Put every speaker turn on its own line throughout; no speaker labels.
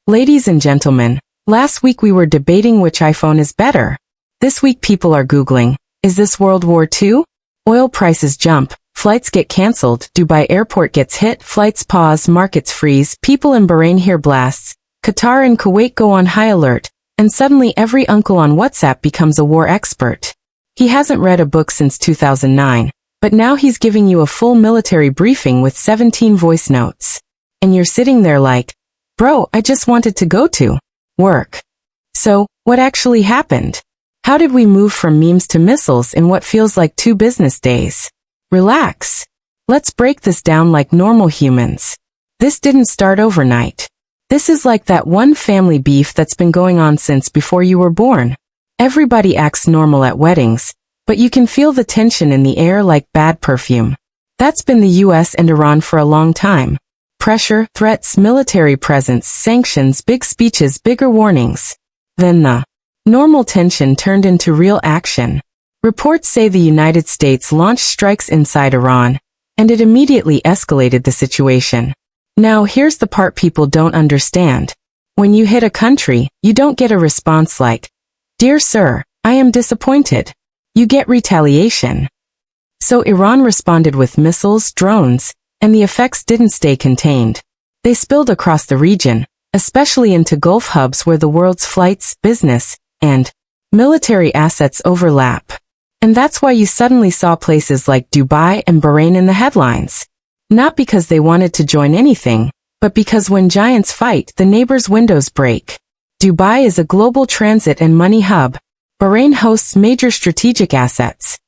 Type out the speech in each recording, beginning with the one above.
Ladies and gentlemen, last week we were debating which iPhone is better. This week people are Googling, is this World War II? Oil prices jump, flights get cancelled, Dubai airport gets hit, flights pause, markets freeze, people in Bahrain hear blasts, Qatar and Kuwait go on high alert, and suddenly every uncle on WhatsApp becomes a war expert. He hasn't read a book since 2009, but now he's giving you a full military briefing with 17 voice notes. And you're sitting there like, bro, I just wanted to go to work. So, what actually happened? How did we move from memes to missiles in what feels like 2 business days? Relax. Let's break this down like normal humans. This didn't start overnight. This is like that one family beef that's been going on since before you were born. Everybody acts normal at weddings, but you can feel the tension in the air like bad perfume. That's been the US and Iran for a long time. Pressure, threats, military presence, sanctions, big speeches, bigger warnings. Then the normal tension turned into real action. Reports say the United States launched strikes inside Iran, and it immediately escalated the situation. Now here's the part people don't understand. When you hit a country, you don't get a response like, "Dear sir, I am disappointed." You get retaliation. So Iran responded with missiles, drones, and the effects didn't stay contained. They spilled across the region, especially into Gulf hubs where the world's flights, business, and military assets overlap. And that's why you suddenly saw places like Dubai and Bahrain in the headlines. Not because they wanted to join anything, but because when giants fight, the neighbors' windows break. Dubai is a global transit and money hub. Bahrain hosts major strategic assets.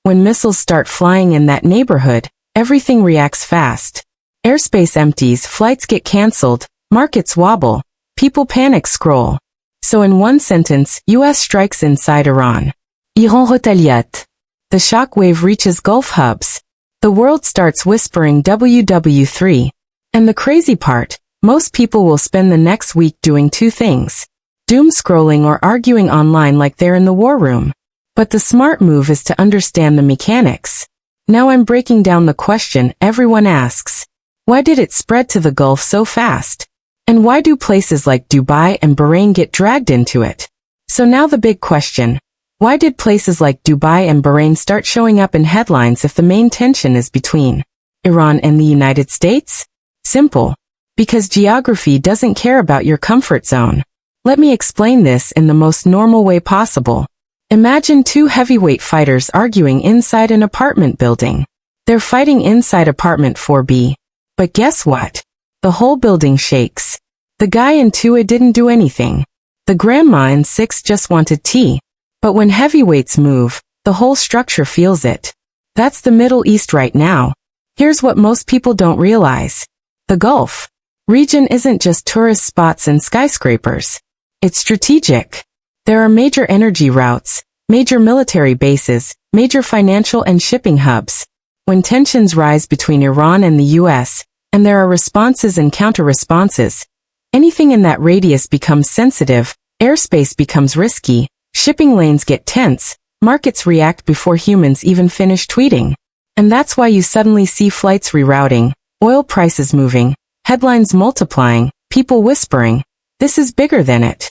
When missiles start flying in that neighborhood, everything reacts fast. Airspace empties, flights get cancelled, markets wobble, people panic scroll. So in one sentence, US strikes inside Iran. Iran retaliate. The shockwave reaches Gulf hubs. The world starts whispering WW3. And the crazy part, most people will spend the next week doing 2 things. Doom scrolling or arguing online like they're in the war room. But the smart move is to understand the mechanics. Now I'm breaking down the question everyone asks. Why did it spread to the Gulf so fast? And why do places like Dubai and Bahrain get dragged into it? So now the big question. Why did places like Dubai and Bahrain start showing up in headlines if the main tension is between Iran and the United States? Simple. Because geography doesn't care about your comfort zone. Let me explain this in the most normal way possible. Imagine 2 heavyweight fighters arguing inside an apartment building. They're fighting inside apartment 4B. But guess what? The whole building shakes. The guy in 2A didn't do anything. The grandma in 6 just wanted tea. But when heavyweights move, the whole structure feels it. That's the Middle East right now. Here's what most people don't realize. The Gulf region isn't just tourist spots and skyscrapers. It's strategic. There are major energy routes, major military bases, major financial and shipping hubs. When tensions rise between Iran and the US, and there are responses and counter-responses, anything in that radius becomes sensitive, airspace becomes risky, shipping lanes get tense, markets react before humans even finish tweeting. And that's why you suddenly see flights rerouting, oil prices moving, headlines multiplying, people whispering, this is bigger than it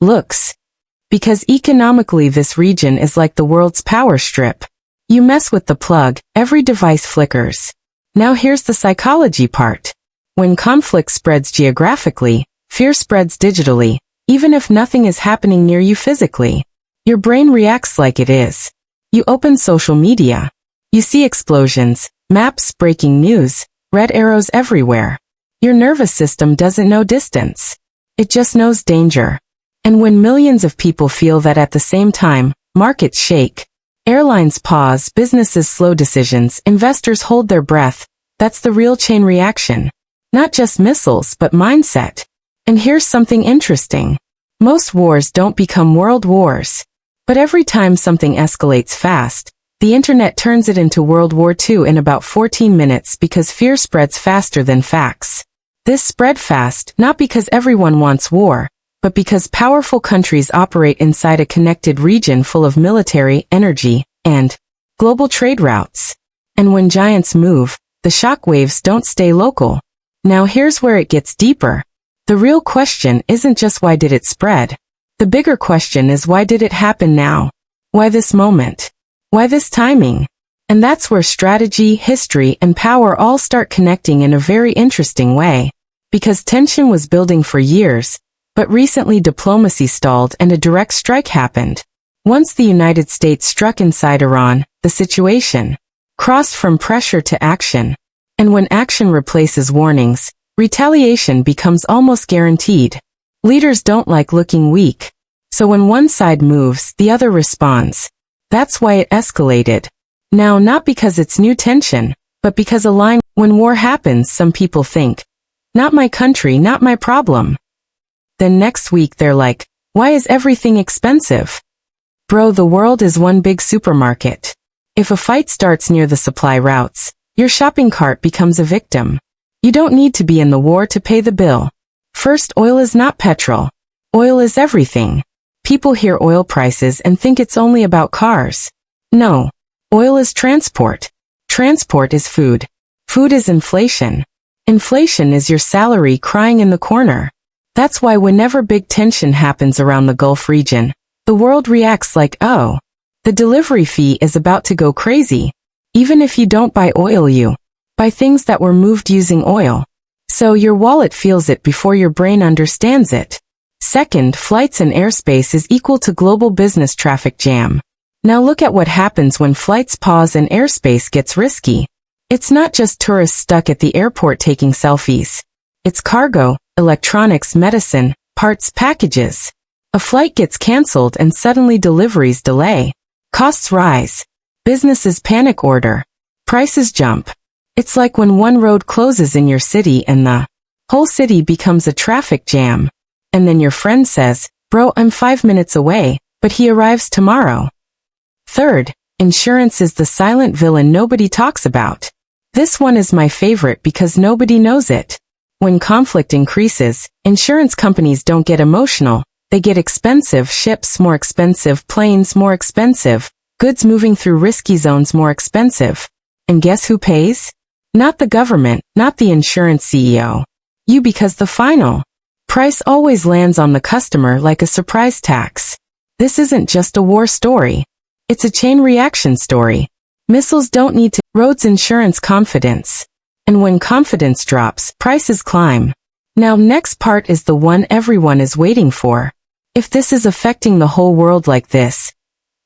looks. Because economically this region is like the world's power strip. You mess with the plug, every device flickers. Now here's the psychology part. When conflict spreads geographically, fear spreads digitally, even if nothing is happening near you physically. Your brain reacts like it is. You open social media. You see explosions, maps, breaking news, red arrows everywhere. Your nervous system doesn't know distance. It just knows danger. And when millions of people feel that at the same time, markets shake, airlines pause, businesses slow decisions, investors hold their breath, that's the real chain reaction. Not just missiles, but mindset. And here's something interesting. Most wars don't become world wars. But every time something escalates fast, the internet turns it into World War II in about 14 minutes because fear spreads faster than facts. This spread fast, not because everyone wants war, but because powerful countries operate inside a connected region full of military, energy, and global trade routes. And when giants move, the shockwaves don't stay local. Now here's where it gets deeper. The real question isn't just why did it spread. The bigger question is why did it happen now? Why this moment? Why this timing? And that's where strategy, history, and power all start connecting in a very interesting way. Because tension was building for years, but recently diplomacy stalled and a direct strike happened. Once the United States struck inside Iran, the situation crossed from pressure to action. And when action replaces warnings, retaliation becomes almost guaranteed. Leaders don't like looking weak. So when one side moves, the other responds. That's why it escalated. Now, not because it's new tension, but because when war happens, some people think, not my country, not my problem. Then next week they're like, why is everything expensive? Bro, the world is one big supermarket. If a fight starts near the supply routes, your shopping cart becomes a victim. You don't need to be in the war to pay the bill. First, oil is not petrol. Oil is everything. People hear oil prices and think it's only about cars. No. Oil is transport. Transport is food. Food is inflation. Inflation is your salary crying in the corner. That's why whenever big tension happens around the Gulf region, the world reacts like, oh, the delivery fee is about to go crazy. Even if you don't buy oil, you buy things that were moved using oil. So your wallet feels it before your brain understands it. Second, flights and airspace is equal to global business traffic jam. Now look at what happens when flights pause and airspace gets risky. It's not just tourists stuck at the airport taking selfies. It's cargo, electronics, medicine, parts, packages. A flight gets canceled and suddenly deliveries delay. Costs rise. Businesses panic order. Prices jump. It's like when one road closes in your city and the whole city becomes a traffic jam. And then your friend says, bro, I'm 5 minutes away, but he arrives tomorrow. Third, insurance is the silent villain nobody talks about. This one is my favorite because nobody knows it. When conflict increases, insurance companies don't get emotional. They get expensive ships more expensive, planes more expensive, goods moving through risky zones more expensive. And guess who pays? Not the government, not the insurance CEO. You, because the final price always lands on the customer like a surprise tax. This isn't just a war story. It's a chain reaction story. Missiles don't need to roads insurance confidence. And when confidence drops, prices climb. Now next part is the one everyone is waiting for. If this is affecting the whole world like this,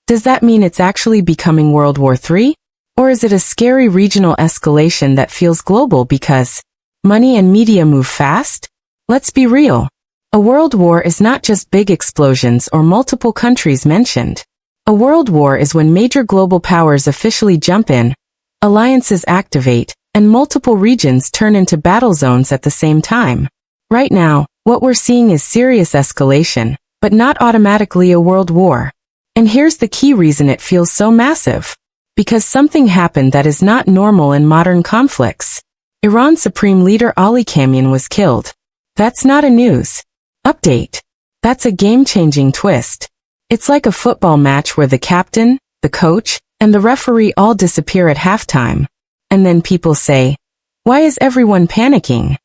does that mean it's actually becoming World War III? Or is it a scary regional escalation that feels global because money and media move fast? Let's be real. A world war is not just big explosions or multiple countries mentioned. A world war is when major global powers officially jump in, alliances activate, and multiple regions turn into battle zones at the same time. Right now, what we're seeing is serious escalation, but not automatically a world war. And here's the key reason it feels so massive. Because something happened that is not normal in modern conflicts. Iran's Supreme Leader Ali Khamenei was killed. That's not a news update. That's a game-changing twist. It's like a football match where the captain, the coach, and the referee all disappear at halftime. And then people say, why is everyone panicking?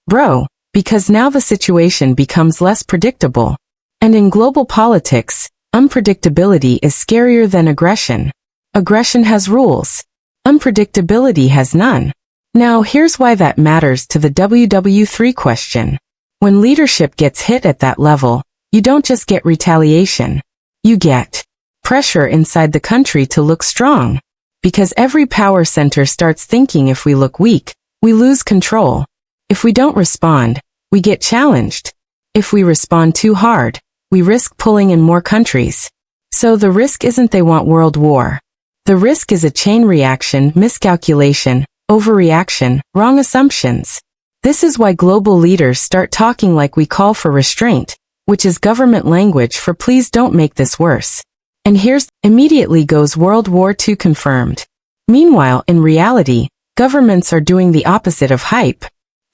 Bro, because now the situation becomes less predictable. And in global politics, unpredictability is scarier than aggression. Aggression has rules. Unpredictability has none. Now here's why that matters to the WW3 question. When leadership gets hit at that level, you don't just get retaliation. You get pressure inside the country to look strong. Because every power center starts thinking if we look weak, we lose control. If we don't respond, we get challenged. If we respond too hard, we risk pulling in more countries. So the risk isn't they want world war. The risk is a chain reaction, miscalculation, overreaction, wrong assumptions. This is why global leaders start talking like we call for restraint, which is government language for please don't make this worse. And here's, immediately goes World War II confirmed. Meanwhile, in reality, governments are doing the opposite of hype.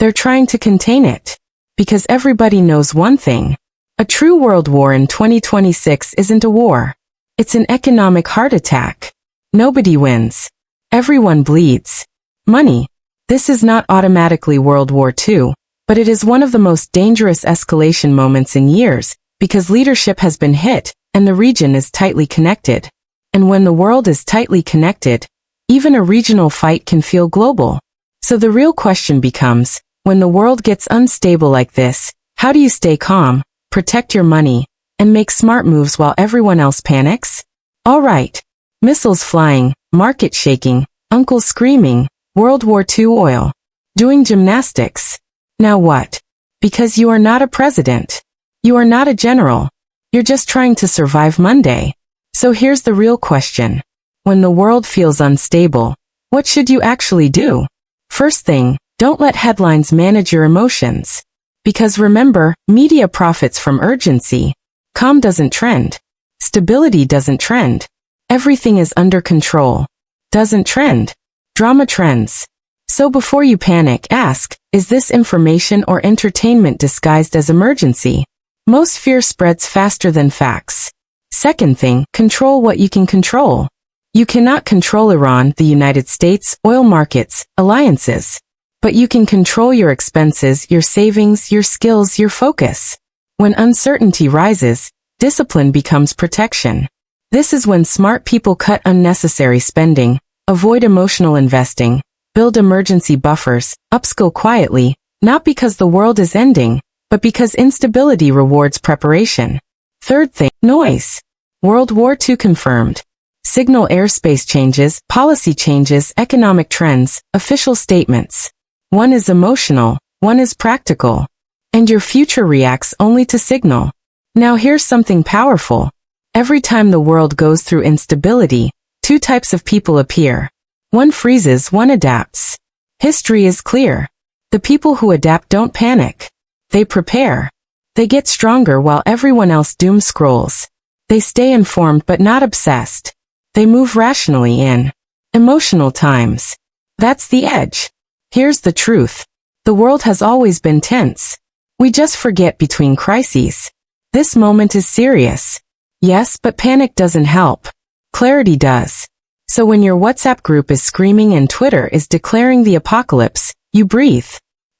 They're trying to contain it. Because everybody knows one thing. A true world war in 2026 isn't a war. It's an economic heart attack. Nobody wins. Everyone bleeds. Money. This is not automatically World War II. But it is one of the most dangerous escalation moments in years, because leadership has been hit, and the region is tightly connected. And when the world is tightly connected, even a regional fight can feel global. So the real question becomes, when the world gets unstable like this, how do you stay calm, protect your money, and make smart moves while everyone else panics? All right. Missiles flying, market shaking, uncle screaming, World War II oil. Doing gymnastics. Now what? Because you are not a president. You are not a general. You're just trying to survive Monday. So here's the real question. When the world feels unstable, what should you actually do? First thing, don't let headlines manage your emotions. Because remember, media profits from urgency. Calm doesn't trend. Stability doesn't trend. Everything is under control. Doesn't trend. Drama trends. So before you panic, ask, is this information or entertainment disguised as emergency? Most fear spreads faster than facts. Second thing, control what you can control. You cannot control Iran, the United States, oil markets, alliances. But you can control your expenses, your savings, your skills, your focus. When uncertainty rises, discipline becomes protection. This is when smart people cut unnecessary spending, avoid emotional investing, build emergency buffers, upskill quietly, not because the world is ending, but because instability rewards preparation. Third thing, noise. World War II confirmed. Signal airspace changes, policy changes, economic trends, official statements. One is emotional, one is practical. And your future reacts only to signal. Now here's something powerful. Every time the world goes through instability, two types of people appear. One freezes, one adapts. History is clear. The people who adapt don't panic. They prepare. They get stronger while everyone else doom scrolls. They stay informed but not obsessed. They move rationally in emotional times. That's the edge. Here's the truth. The world has always been tense. We just forget between crises. This moment is serious. Yes, but panic doesn't help. Clarity does. So when your WhatsApp group is screaming and Twitter is declaring the apocalypse, you breathe.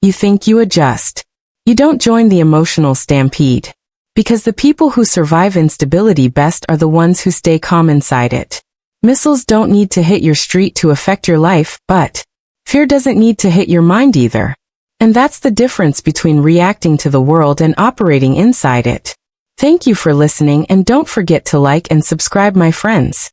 You think, you adjust. You don't join the emotional stampede. Because the people who survive instability best are the ones who stay calm inside it. Missiles don't need to hit your street to affect your life, but fear doesn't need to hit your mind either. And that's the difference between reacting to the world and operating inside it. Thank you for listening, and don't forget to like and subscribe, my friends.